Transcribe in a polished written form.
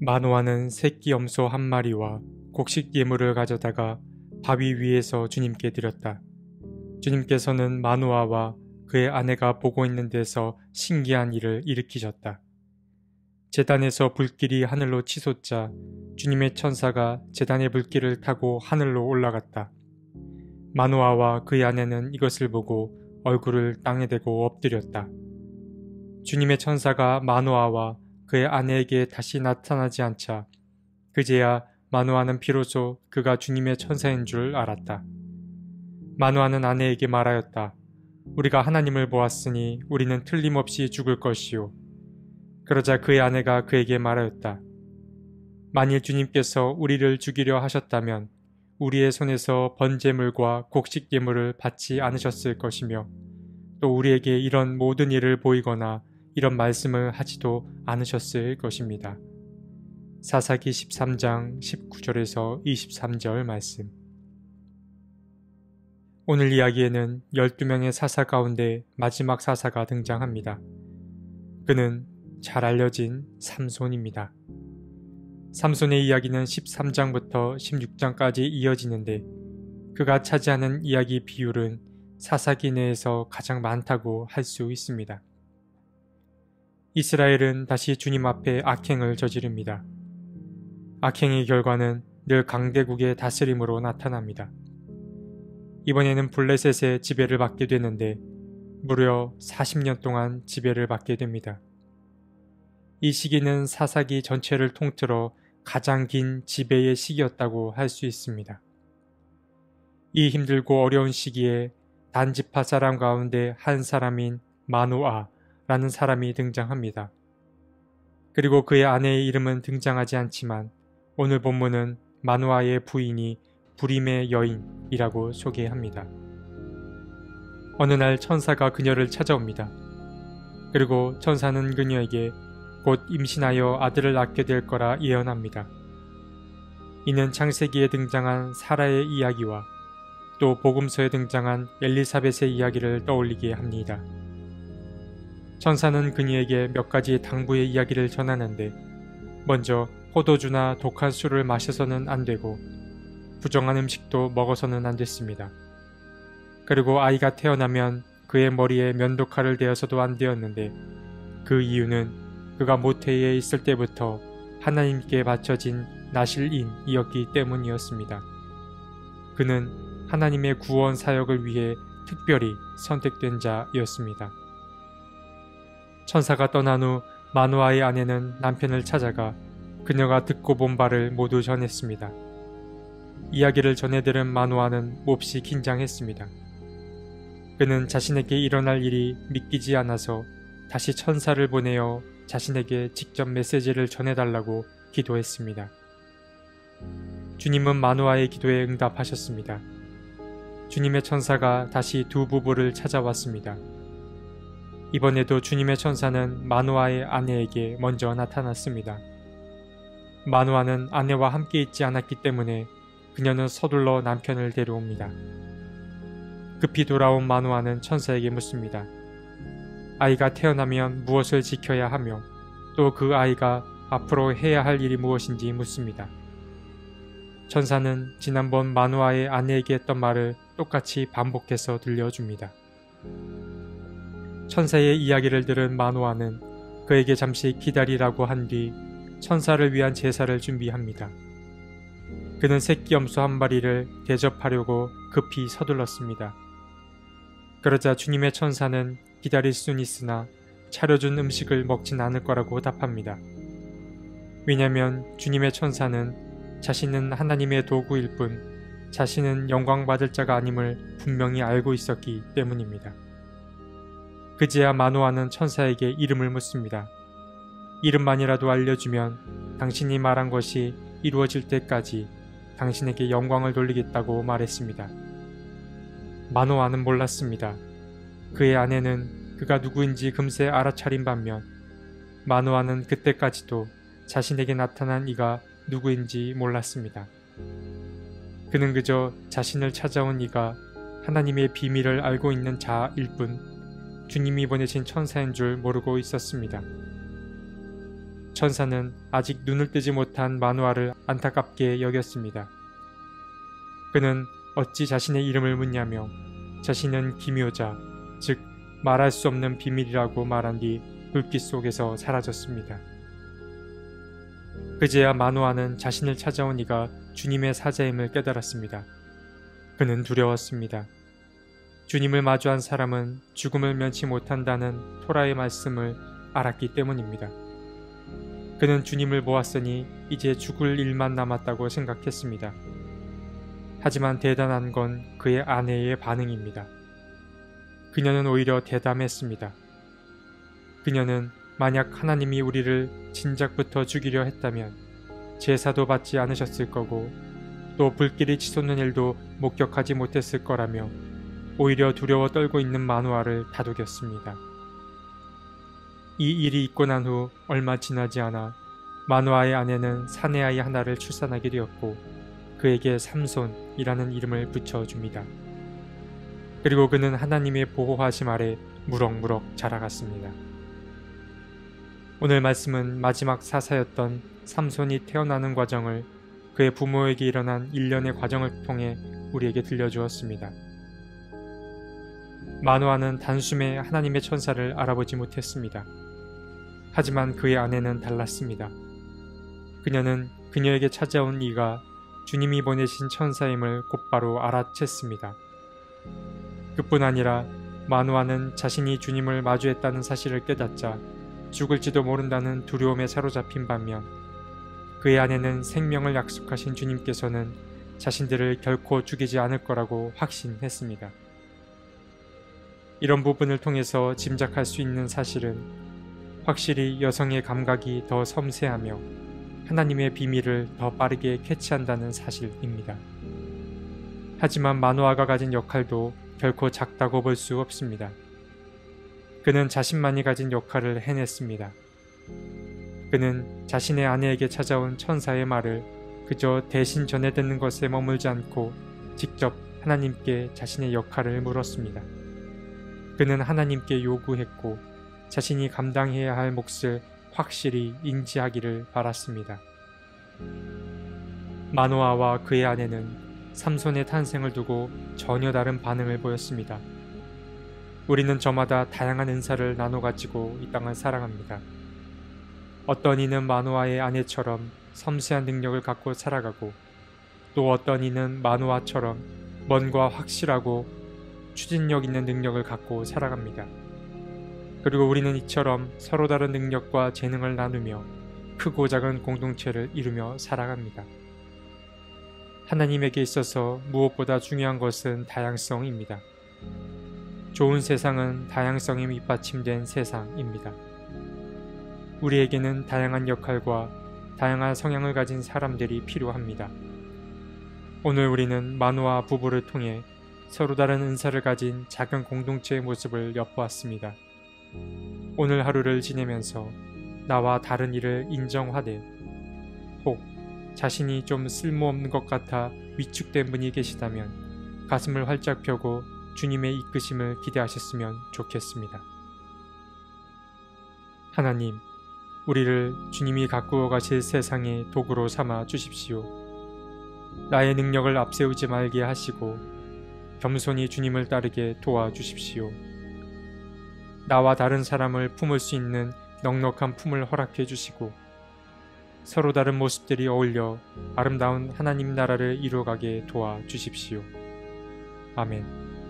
마노아는 새끼 염소 한 마리와 곡식 예물을 가져다가 바위 위에서 주님께 드렸다. 주님께서는 마노아와 그의 아내가 보고 있는 데서 신기한 일을 일으키셨다. 제단에서 불길이 하늘로 치솟자 주님의 천사가 제단의 불길을 타고 하늘로 올라갔다. 마노아와 그의 아내는 이것을 보고 얼굴을 땅에 대고 엎드렸다. 주님의 천사가 마노아와 그의 아내에게 다시 나타나지 않자 그제야 마노아는 비로소 그가 주님의 천사인 줄 알았다. 마노아는 아내에게 말하였다. 우리가 하나님을 보았으니 우리는 틀림없이 죽을 것이요. 그러자 그의 아내가 그에게 말하였다. 만일 주님께서 우리를 죽이려 하셨다면 우리의 손에서 번제물과 곡식 예물을 받지 않으셨을 것이며 또 우리에게 이런 모든 일을 보이거나 이런 말씀을 하지도 않으셨을 것입니다. 사사기 13장 19절에서 23절 말씀. 오늘 이야기에는 12명의 사사 가운데 마지막 사사가 등장합니다. 그는 잘 알려진 삼손입니다. 삼손의 이야기는 13장부터 16장까지 이어지는데 그가 차지하는 이야기 비율은 사사기 내에서 가장 많다고 할 수 있습니다. 이스라엘은 다시 주님 앞에 악행을 저지릅니다. 악행의 결과는 늘 강대국의 다스림으로 나타납니다. 이번에는 블레셋의 지배를 받게 되는데 무려 40년 동안 지배를 받게 됩니다. 이 시기는 사사기 전체를 통틀어 가장 긴 지배의 시기였다고 할 수 있습니다. 이 힘들고 어려운 시기에 단지파 사람 가운데 한 사람인 마노아라는 사람이 등장합니다. 그리고 그의 아내의 이름은 등장하지 않지만 오늘 본문은 마노아의 부인이 불임의 여인이라고 소개합니다. 어느 날 천사가 그녀를 찾아옵니다. 그리고 천사는 그녀에게 곧 임신하여 아들을 낳게 될 거라 예언합니다. 이는 창세기에 등장한 사라의 이야기와 또 복음서에 등장한 엘리사벳의 이야기를 떠올리게 합니다. 천사는 그녀에게 몇 가지 당부의 이야기를 전하는데 먼저 포도주나 독한 술을 마셔서는 안 되고 부정한 음식도 먹어서는 안 됐습니다. 그리고 아이가 태어나면 그의 머리에 면도칼을 대어서도 안 되었는데 그 이유는 그가 모태에 있을 때부터 하나님께 바쳐진 나실인이었기 때문이었습니다. 그는 하나님의 구원 사역을 위해 특별히 선택된 자였습니다. 천사가 떠난 후 마노아의 아내는 남편을 찾아가 그녀가 듣고 본 바를 모두 전했습니다. 이야기를 전해들은 마노아는 몹시 긴장했습니다. 그는 자신에게 일어날 일이 믿기지 않아서 다시 천사를 보내어 자신에게 직접 메시지를 전해달라고 기도했습니다. 주님은 마노아의 기도에 응답하셨습니다. 주님의 천사가 다시 두 부부를 찾아왔습니다. 이번에도 주님의 천사는 마노아의 아내에게 먼저 나타났습니다. 마노아는 아내와 함께 있지 않았기 때문에 그녀는 서둘러 남편을 데려옵니다. 급히 돌아온 마노아는 천사에게 묻습니다. 아이가 태어나면 무엇을 지켜야 하며 또 그 아이가 앞으로 해야 할 일이 무엇인지 묻습니다. 천사는 지난번 마노아의 아내에게 했던 말을 똑같이 반복해서 들려줍니다. 천사의 이야기를 들은 마노아는 그에게 잠시 기다리라고 한 뒤 천사를 위한 제사를 준비합니다. 그는 새끼 염소 한 마리를 대접하려고 급히 서둘렀습니다. 그러자 주님의 천사는 기다릴 순 있으나 차려준 음식을 먹진 않을 거라고 답합니다. 왜냐하면 주님의 천사는 자신은 하나님의 도구일 뿐 자신은 영광받을 자가 아님을 분명히 알고 있었기 때문입니다. 그제야 마노아는 천사에게 이름을 묻습니다. 이름만이라도 알려주면 당신이 말한 것이 이루어질 때까지 당신에게 영광을 돌리겠다고 말했습니다. 마노아는 몰랐습니다. 그의 아내는 그가 누구인지 금세 알아차린 반면 마노아는 그때까지도 자신에게 나타난 이가 누구인지 몰랐습니다. 그는 그저 자신을 찾아온 이가 하나님의 비밀을 알고 있는 자일 뿐 주님이 보내신 천사인 줄 모르고 있었습니다. 천사는 아직 눈을 뜨지 못한 마누아를 안타깝게 여겼습니다. 그는 어찌 자신의 이름을 묻냐며 자신은 기묘자, 즉 말할 수 없는 비밀이라고 말한 뒤 불빛 속에서 사라졌습니다. 그제야 마누아는 자신을 찾아온 이가 주님의 사자임을 깨달았습니다. 그는 두려웠습니다. 주님을 마주한 사람은 죽음을 면치 못한다는 토라의 말씀을 알았기 때문입니다. 그는 주님을 보았으니 이제 죽을 일만 남았다고 생각했습니다. 하지만 대단한 건 그의 아내의 반응입니다. 그녀는 오히려 대담했습니다. 그녀는 만약 하나님이 우리를 진작부터 죽이려 했다면 제사도 받지 않으셨을 거고 또 불길이 치솟는 일도 목격하지 못했을 거라며 오히려 두려워 떨고 있는 마누아를 다독였습니다. 이 일이 있고 난 후 얼마 지나지 않아 마누아의 아내는 사내아이 하나를 출산하게 되었고 그에게 삼손이라는 이름을 붙여줍니다. 그리고 그는 하나님의 보호하심 아래 무럭무럭 자라갔습니다. 오늘 말씀은 마지막 사사였던 삼손이 태어나는 과정을 그의 부모에게 일어난 일련의 과정을 통해 우리에게 들려주었습니다. 마누아는 단숨에 하나님의 천사를 알아보지 못했습니다. 하지만 그의 아내는 달랐습니다. 그녀는 그녀에게 찾아온 이가 주님이 보내신 천사임을 곧바로 알아챘습니다. 그뿐 아니라 마누아는 자신이 주님을 마주했다는 사실을 깨닫자 죽을지도 모른다는 두려움에 사로잡힌 반면 그의 아내는 생명을 약속하신 주님께서는 자신들을 결코 죽이지 않을 거라고 확신했습니다. 이런 부분을 통해서 짐작할 수 있는 사실은 확실히 여성의 감각이 더 섬세하며 하나님의 비밀을 더 빠르게 캐치한다는 사실입니다. 하지만 마누아가 가진 역할도 결코 작다고 볼 수 없습니다. 그는 자신만이 가진 역할을 해냈습니다. 그는 자신의 아내에게 찾아온 천사의 말을 그저 대신 전해 듣는 것에 머물지 않고 직접 하나님께 자신의 역할을 물었습니다. 그는 하나님께 요구했고 자신이 감당해야 할 몫을 확실히 인지하기를 바랐습니다. 마누아와 그의 아내는 삼손의 탄생을 두고 전혀 다른 반응을 보였습니다. 우리는 저마다 다양한 은사를 나눠 가지고 이 땅을 살아갑니다. 어떤 이는 마누아의 아내처럼 섬세한 능력을 갖고 살아가고 또 어떤 이는 마누아처럼 먼과 확실하고 추진력 있는 능력을 갖고 살아갑니다. 그리고 우리는 이처럼 서로 다른 능력과 재능을 나누며 크고 작은 공동체를 이루며 살아갑니다. 하나님에게 있어서 무엇보다 중요한 것은 다양성입니다. 좋은 세상은 다양성이 밑받침된 세상입니다. 우리에게는 다양한 역할과 다양한 성향을 가진 사람들이 필요합니다. 오늘 우리는 마누아 부부를 통해 서로 다른 은사를 가진 작은 공동체의 모습을 엿보았습니다. 오늘 하루를 지내면서 나와 다른 이를 인정하되 혹 자신이 좀 쓸모없는 것 같아 위축된 분이 계시다면 가슴을 활짝 펴고 주님의 이끄심을 기대하셨으면 좋겠습니다. 하나님, 우리를 주님이 가꾸어 가실 세상의 도구로 삼아 주십시오. 나의 능력을 앞세우지 말게 하시고 겸손히 주님을 따르게 도와주십시오. 나와 다른 사람을 품을 수 있는 넉넉한 품을 허락해 주시고 서로 다른 모습들이 어울려 아름다운 하나님 나라를 이루어가게 도와주십시오. 아멘.